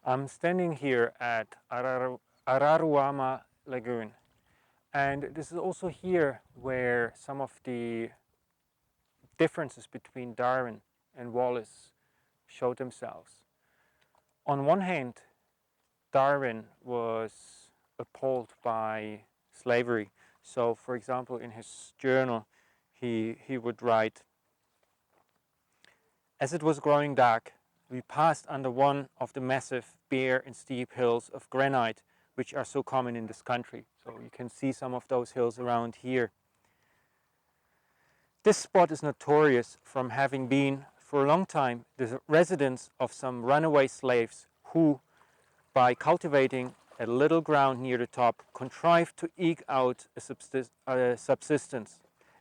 I'm standing here at Araruama Lagoon, and this is also here where some of the differences between Darwin and Wallace showed themselves. On one hand, Darwin was appalled by slavery. So, for example, in his journal, he would write, "As it was growing dark, we passed under one of the massive, bare and steep hills of granite which are so common in this country." So you can see some of those hills around here. This spot is notorious from having been, for a long time, the residence of some runaway slaves who, by cultivating a little ground near the top, contrived to eke out a subsistence.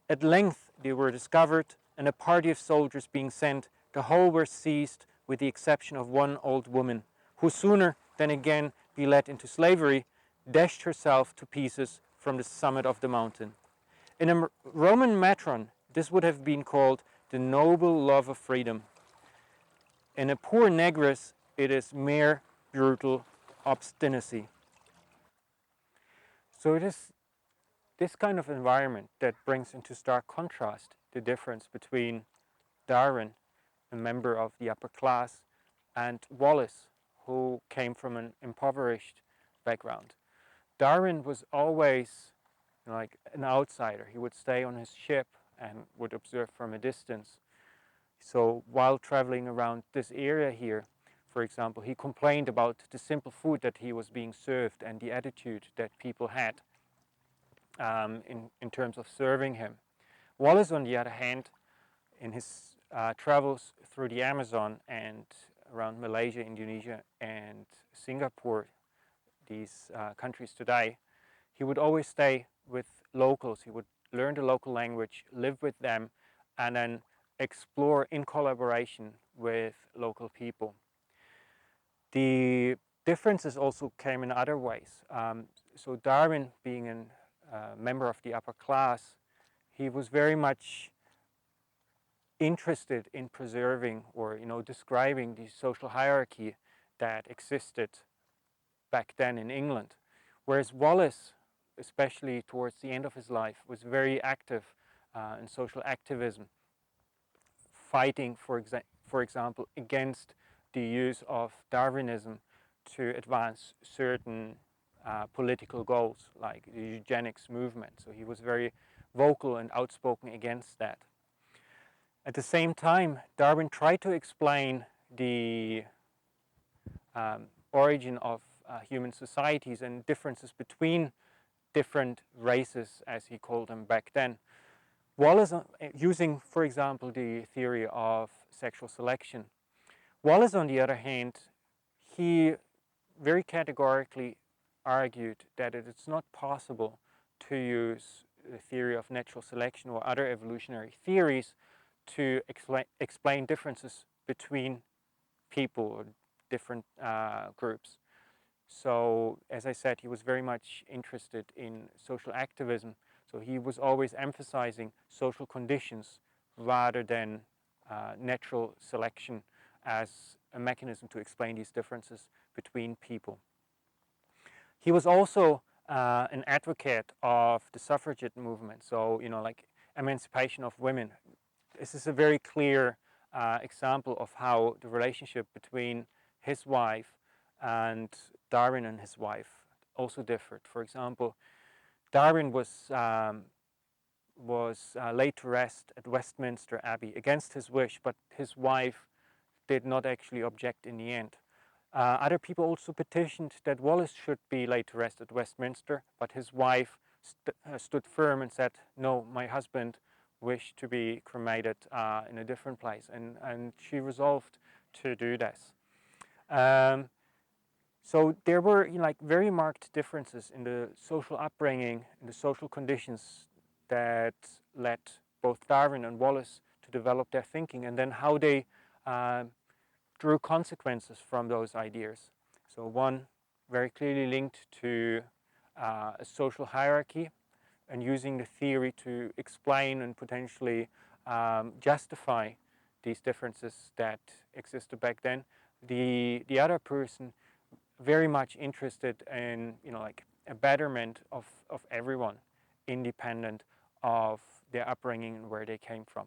At length they were discovered, and a party of soldiers being sent, the whole were seized with the exception of one old woman, who sooner than again be led into slavery, dashed herself to pieces from the summit of the mountain. In a Roman matron, this would have been called the noble love of freedom. In a poor negress, it is mere brutal obstinacy. So it is this kind of environment that brings into stark contrast the difference between Darwin, a member of the upper class, and Wallace, who came from an impoverished background. Darwin was always like an outsider. He would stay on his ship and would observe from a distance. So while traveling around this area here, for example, he complained about the simple food that he was being served and the attitude that people had in terms of serving him. Wallace, on the other hand, in his travels through the Amazon and around Malaysia, Indonesia, and Singapore, these countries today, he would always stay with locals. He would learn the local language, live with them, and then explore in collaboration with local people. The differences also came in other ways. So Darwin, being a member of the upper class, he was very much interested in preserving or describing the social hierarchy that existed back then in England. Whereas Wallace, especially towards the end of his life, was very active in social activism, fighting, for example, against the use of Darwinism to advance certain political goals, like the eugenics movement. So he was very vocal and outspoken against that. At the same time, Darwin tried to explain the origin of human societies and differences between different races, as he called them back then. Wallace, using, for example, the theory of sexual selection. Wallace, on the other hand, he very categorically argued that it is not possible to use the theory of natural selection or other evolutionary theories to explain differences between people or different groups. So, as I said, he was very much interested in social activism. So he was always emphasizing social conditions rather than natural selection as a mechanism to explain these differences between people. He was also an advocate of the suffragette movement, so like emancipation of women. This is a very clear example of how the relationship between his wife and Darwin and his wife also differed. For example, Darwin was laid to rest at Westminster Abbey against his wish, but his wife did not actually object in the end. Other people also petitioned that Wallace should be laid to rest at Westminster, but his wife stood firm and said, "No, my husband wished to be cremated in a different place," and she resolved to do this. So there were like very marked differences in the social upbringing, in the social conditions that led both Darwin and Wallace to develop their thinking, and then how they drew consequences from those ideas. So one very clearly linked to a social hierarchy and using the theory to explain and potentially justify these differences that existed back then. The other person very much interested in, like a betterment of everyone, independent of their upbringing and where they came from.